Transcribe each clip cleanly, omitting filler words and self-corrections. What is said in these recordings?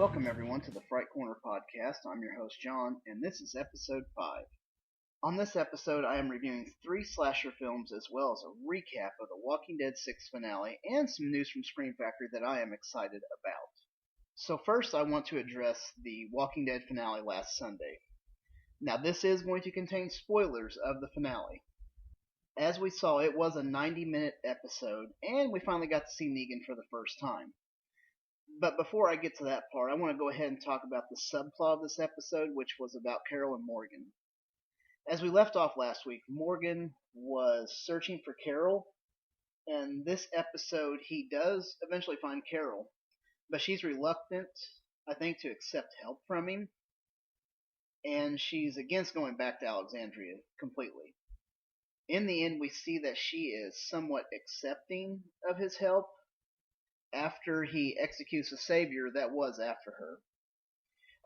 Welcome everyone to the Fright Corner podcast. I'm your host John, and this is episode 5. On this episode, I am reviewing 3 slasher films as well as a recap of the Walking Dead 6 finale and some news from Scream Factory that I am excited about. So first, I want to address the Walking Dead finale last Sunday. Now this is going to contain spoilers of the finale. As we saw, it was a 90-minute episode, and we finally got to see Negan for the first time. But before I get to that part, I want to go ahead and talk about the subplot of this episode, which was about Carol and Morgan. As we left off last week, Morgan was searching for Carol, and this episode he does eventually find Carol, but she's reluctant, I think, to accept help from him, and she's against going back to Alexandria completely. In the end, we see that she is somewhat accepting of his help. After he executes a savior that was after her.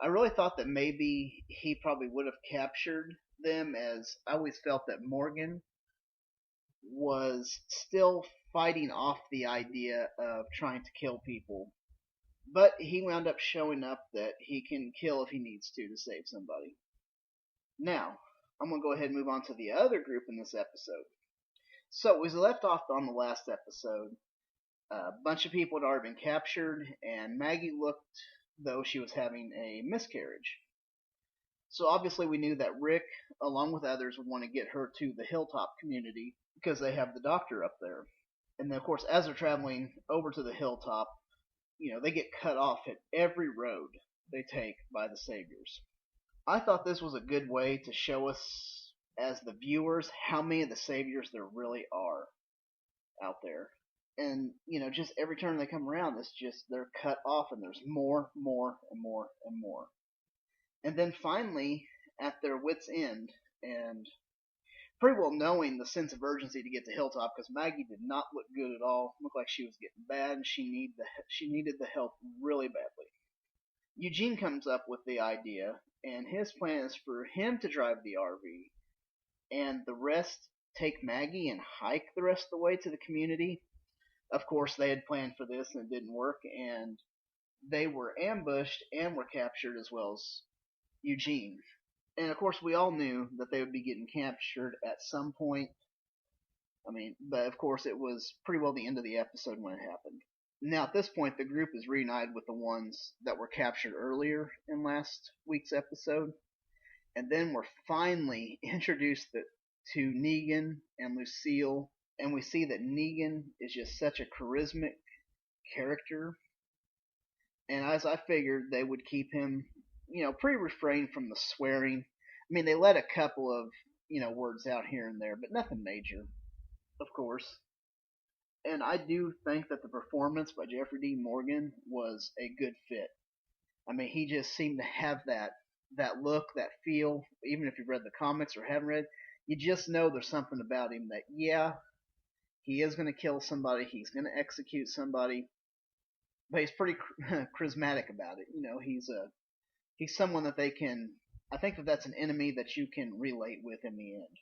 I really thought that maybe he probably would have captured them, as I always felt that Morgan was still fighting off the idea of trying to kill people. But he wound up showing up that he can kill if he needs to save somebody. Now, I'm going to go ahead and move on to the other group in this episode. So, we left off on the last episode. A bunch of people had already been captured, and Maggie looked though she was having a miscarriage. So obviously we knew that Rick, along with others, would want to get her to the Hilltop community because they have the doctor up there. And then, of course, as they're traveling over to the Hilltop, they get cut off at every road they take by the Saviors. I thought this was a good way to show us, as the viewers, how many of the Saviors there really are out there. And, just every turn they come around, it's just they're cut off, and there's more, and more, and more. And then finally, at their wits' end, and pretty well knowing the sense of urgency to get to Hilltop, because Maggie did not look good at all, looked like she was getting bad, and she needed the help really badly. Eugene comes up with the idea, and his plan is for him to drive the RV, and the rest take Maggie and hike the rest of the way to the community. Of course, they had planned for this and it didn't work, and they were ambushed and were captured, as well as Eugene. And of course, we all knew that they would be getting captured at some point. But of course, it was pretty well the end of the episode when it happened. Now, at this point, the group is reunited with the ones that were captured earlier in last week's episode. And then we're finally introduced to Negan and Lucille. And we see that Negan is just such a charismatic character. And as I figured, they would keep him, pretty refrained from the swearing. They let a couple of, words out here and there, but nothing major, of course. And I do think that the performance by Jeffrey Dean Morgan was a good fit. He just seemed to have that look, that feel. Even if you've read the comics or haven't read, you just know there's something about him that, yeah, he is going to kill somebody. He's going to execute somebody, but he's pretty charismatic about it. He's someone that they can. I think that's an enemy that you can relate with in the end.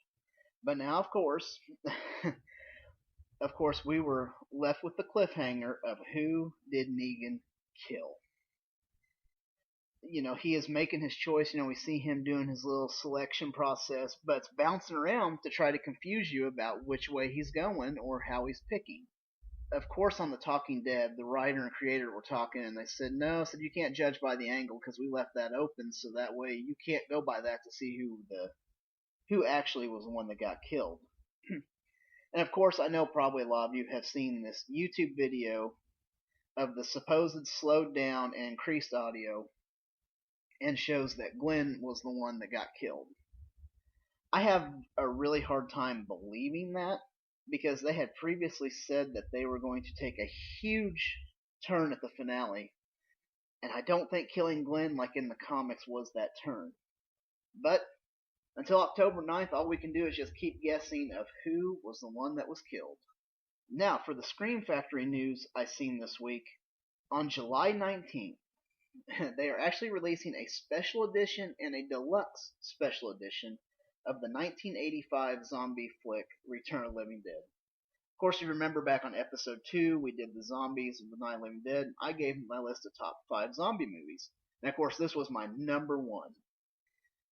But now, of course, we were left with the cliffhanger of who did Negan kill. He is making his choice. We see him doing his little selection process, but it's bouncing around to try to confuse you about which way he's going or how he's picking. Of course, on The Talking Dead, the writer and creator were talking, and they said, no, you can't judge by the angle because we left that open, so that way you can't go by that to see who actually was the one that got killed. And of course, I know probably a lot of you have seen this YouTube video of the supposed slowed down and increased audio, and shows that Glenn was the one that got killed. I have a really hard time believing that, because they had previously said that they were going to take a huge turn at the finale, and I don't think killing Glenn, like in the comics, was that turn. But until October 9th, all we can do is just keep guessing of who was the one that was killed. Now, for the Scream Factory news I seen this week, on July 19th, they are actually releasing a special edition and a deluxe special edition of the 1985 zombie flick Return of the Living Dead. Of course, you remember back on episode 2, we did the zombies of the Night of the Living Dead. I gave my list of top 5 zombie movies. And of course, this was my number 1.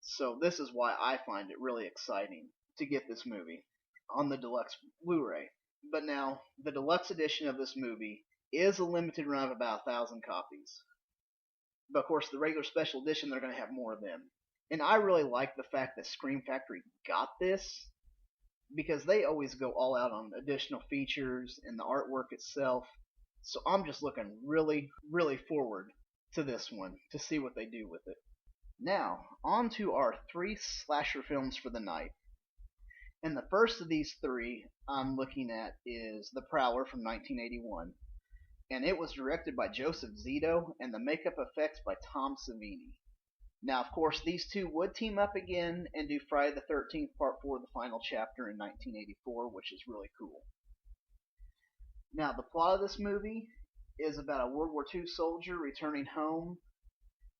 So this is why I find it really exciting to get this movie on the deluxe Blu-ray. But now, the deluxe edition of this movie is a limited run of about 1,000 copies. But of course, the regular special edition, they're going to have more of them. And I really like the fact that Scream Factory got this, because they always go all out on additional features and the artwork itself. So I'm just looking really, really forward to this one to see what they do with it. Now, on to our 3 slasher films for the night. And the first of these 3 I'm looking at is The Prowler from 1981. And it was directed by Joseph Zito and the makeup effects by Tom Savini. Now, of course, these two would team up again and do Friday the 13th Part 4, the final chapter in 1984, which is really cool. Now, the plot of this movie is about a World War II soldier returning home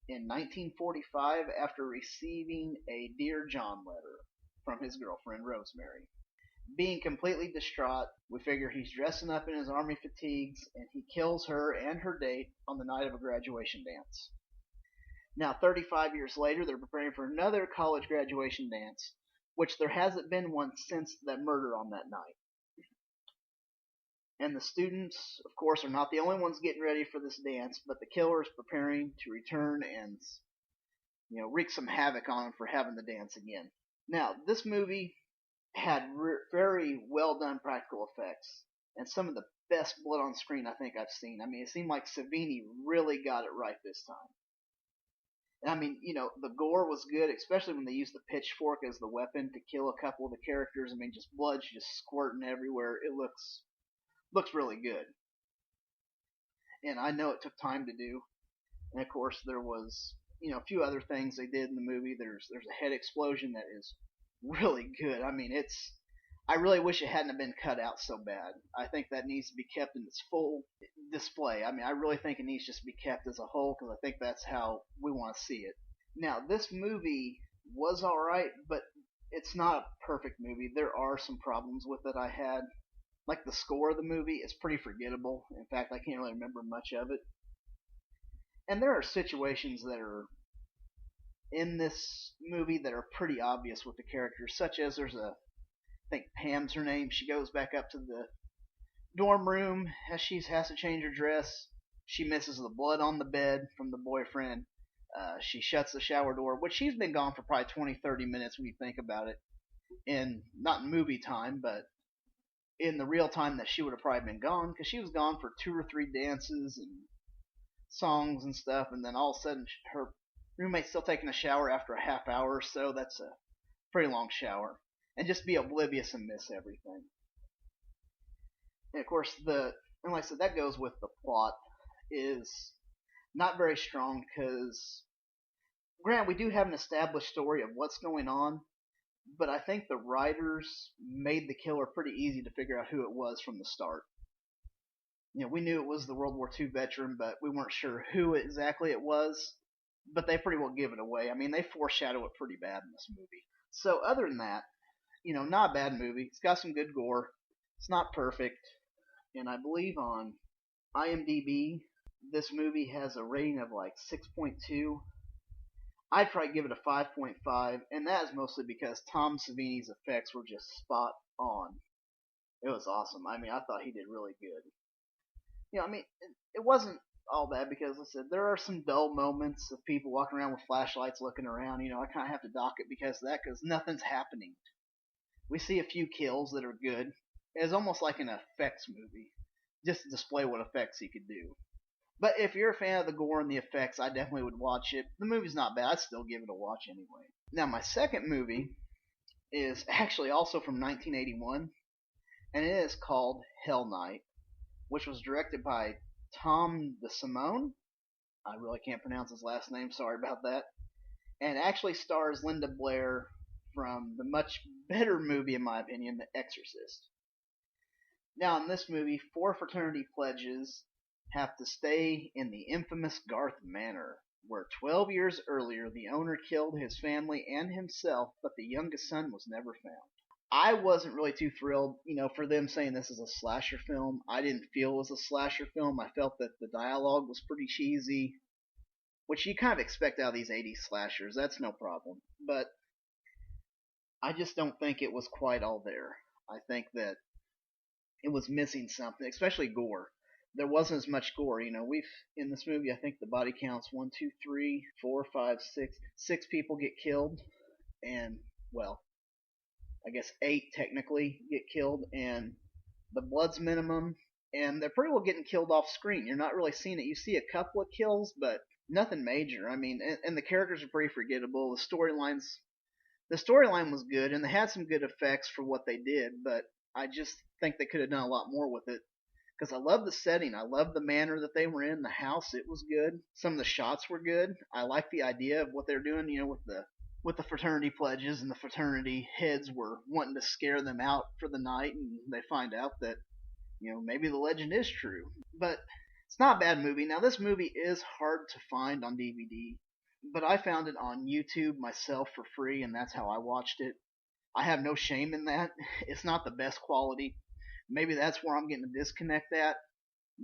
in 1945 after receiving a Dear John letter from his girlfriend, Rosemary. Being completely distraught, we figure he's dressing up in his army fatigues, and he kills her and her date on the night of a graduation dance. Now, 35 years later, they're preparing for another college graduation dance, which there hasn't been one since that murder on that night. And the students, of course, are not the only ones getting ready for this dance, but the killer is preparing to return and, wreak some havoc on them for having the dance again. Now, this movie had very well done practical effects, and some of the best blood on screen I think I've seen. I mean, it seemed like Savini really got it right this time. I mean, the gore was good, especially when they used the pitchfork as the weapon to kill a couple of the characters. I mean, just blood's just squirting everywhere. It looks really good. And I know it took time to do. And of course, there was, a few other things they did in the movie. There's a head explosion that is really good. I mean, I really wish it hadn't been cut out so bad. I think that needs to be kept in its full display. I mean, I really think it needs just to be kept as a whole, because I think that's how we want to see it. Now, this movie was alright, but it's not a perfect movie. There are some problems with it I had. Like, the score of the movie is pretty forgettable. In fact, I can't really remember much of it. And there are situations that are in this movie that are pretty obvious with the characters, such as I think Pam's her name. She goes back up to the dorm room as she has to change her dress. She misses the blood on the bed from the boyfriend. She shuts the shower door, which she's been gone for probably 20-30 minutes when you think about it. Not in movie time, but in the real time that she would have probably been gone, because she was gone for 2 or 3 dances and songs and stuff, and then all of a sudden her roommate's still taking a shower after a half hour or so. That's a pretty long shower. And just be oblivious and miss everything. And of course, and like I said, that goes with the plot, is not very strong, because, granted, we do have an established story of what's going on, but I think the writers made the killer pretty easy to figure out who it was from the start. We knew it was the World War II veteran, but we weren't sure who exactly it was, but they pretty well give it away. I mean, they foreshadow it pretty bad in this movie. So other than that, not a bad movie. It's got some good gore. It's not perfect. And I believe on IMDb, this movie has a rating of like 6.2. I'd probably give it a 5.5, and that is mostly because Tom Savini's effects were just spot on. It was awesome. I mean, I thought he did really good. I mean, it wasn't all bad, because, like I said, there are some dull moments of people walking around with flashlights looking around. I kind of have to dock it because of that, because nothing's happening. We see a few kills that are good. It's almost like an effects movie, just to display what effects he could do. But if you're a fan of the gore and the effects, I definitely would watch it. The movie's not bad. I'd still give it a watch anyway. Now, my second movie is actually also from 1981, and it is called Hell Night, which was directed by Tom DeSimone. I really can't pronounce his last name. Sorry about that. And actually stars Linda Blair from the much better movie, in my opinion, The Exorcist. Now, in this movie, 4 fraternity pledges have to stay in the infamous Garth Manor, where 12 years earlier the owner killed his family and himself, but the youngest son was never found. I wasn't really too thrilled, for them saying this is a slasher film. I didn't feel it was a slasher film. I felt that the dialogue was pretty cheesy, which you kind of expect out of these 80s slashers. That's no problem. But I just don't think it was quite all there. I think that it was missing something, especially gore. There wasn't as much gore. We've in this movie, I think the body counts 1, 2, 3, 4, 5, 6. 6 people get killed, and well, I guess 8 technically get killed, and the blood's minimum, and they're pretty well getting killed off screen. You're not really seeing it. You see a couple of kills, but nothing major. I mean, and the characters are pretty forgettable. The storyline was good, and they had some good effects for what they did, but I just think they could have done a lot more with it. Because I love the setting, I love the manner that they were in. The house, it was good. Some of the shots were good. I like the idea of what they're doing, with the fraternity pledges, and the fraternity heads were wanting to scare them out for the night, and they find out that maybe the legend is true. But it's not a bad movie. Now this movie is hard to find on DVD, but I found it on YouTube myself for free, and that's how I watched it. I have no shame in that. It's not the best quality. Maybe that's where I'm getting a disconnect at.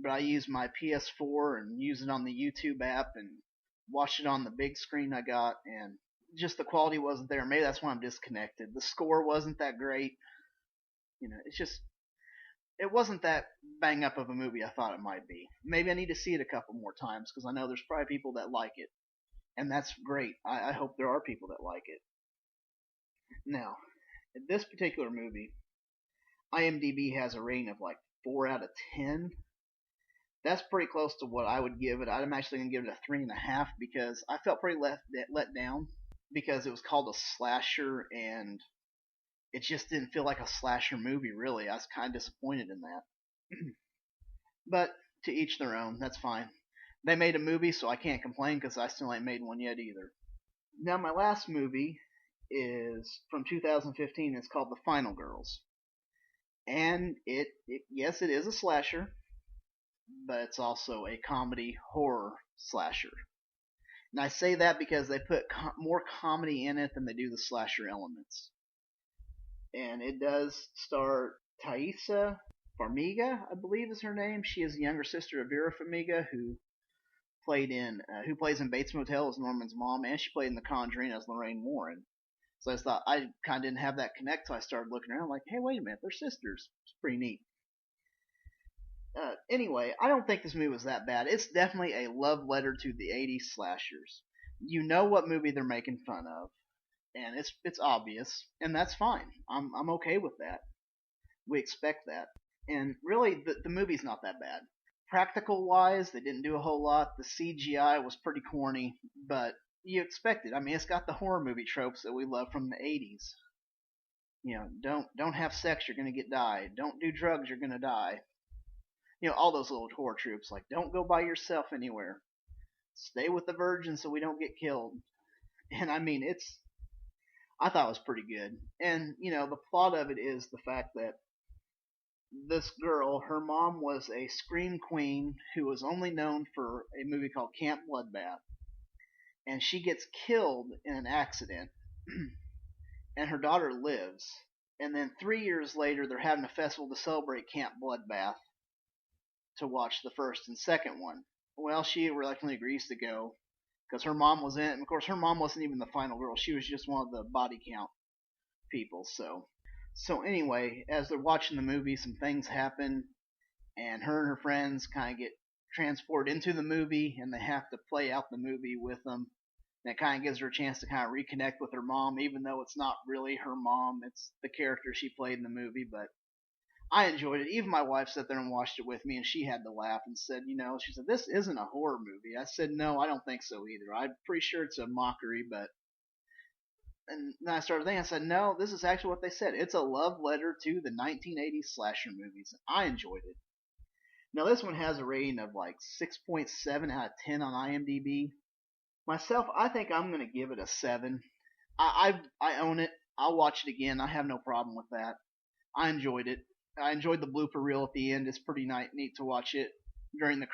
But I use my PS4 and use it on the YouTube app and watch it on the big screen I got, and just the quality wasn't there. Maybe that's why I'm disconnected. The score wasn't that great. It wasn't that bang up of a movie I thought it might be. Maybe I need to see it a couple more times because I know there's probably people that like it, and that's great. I hope there are people that like it. Now, this particular movie, IMDb has a rating of like 4 out of 10. That's pretty close to what I would give it. I'm actually going to give it a 3.5 because I felt pretty let down because it was called a slasher, and it just didn't feel like a slasher movie, really. I was kind of disappointed in that. But to each their own. That's fine. They made a movie, so I can't complain because I still ain't made one yet either. Now, my last movie is from 2015. It's called The Final Girls. And yes, it is a slasher, but it's also a comedy horror slasher. And I say that because they put more comedy in it than they do the slasher elements. And it does star Thaisa Farmiga, I believe is her name. She is the younger sister of Vera Farmiga, who plays in Bates Motel as Norman's mom, and she played in The Conjuring as Lorraine Warren. So I just thought I kind of didn't have that connect, so I started looking around like, hey, wait a minute, they're sisters. It's pretty neat. Anyway, I don't think this movie was that bad. It's definitely a love letter to the 80s slashers. You know what movie they're making fun of, and it's obvious, and that's fine. I'm okay with that. We expect that, and really the movie's not that bad. Practical wise, they didn't do a whole lot. The CGI was pretty corny, but you expect it. I mean, it's got the horror movie tropes that we love from the 80s. Don't have sex, you're gonna get died. Don't do drugs, you're gonna die. All those little horror tropes like don't go by yourself anywhere. Stay with the virgin so we don't get killed. And I mean, I thought it was pretty good. And the plot of it is the fact that this girl, her mom was a scream queen who was only known for a movie called Camp Bloodbath, and she gets killed in an accident, and her daughter lives. And then 3 years later, they're having a festival to celebrate Camp Bloodbath to watch the first and second one. Well, she reluctantly agrees to go because her mom was in it, and of course her mom wasn't even the final girl. She was just one of the body count people. So anyway, as they're watching the movie, some things happen, and her friends kind of get transported into the movie, and they have to play out the movie with them. And it kind of gives her a chance to kind of reconnect with her mom, even though it's not really her mom. It's the character she played in the movie, but I enjoyed it. Even my wife sat there and watched it with me, and she had to laugh and said, she said, this isn't a horror movie. I said, no, I don't think so either. I'm pretty sure it's a mockery, but... And then I started thinking, I said, no, this is actually what they said. It's a love letter to the 1980s slasher movies. I enjoyed it. Now, this one has a rating of like 6.7 out of 10 on IMDb. Myself, I think I'm going to give it a 7. I own it. I'll watch it again. I have no problem with that. I enjoyed it. I enjoyed the blooper reel at the end. It's pretty neat to watch it during the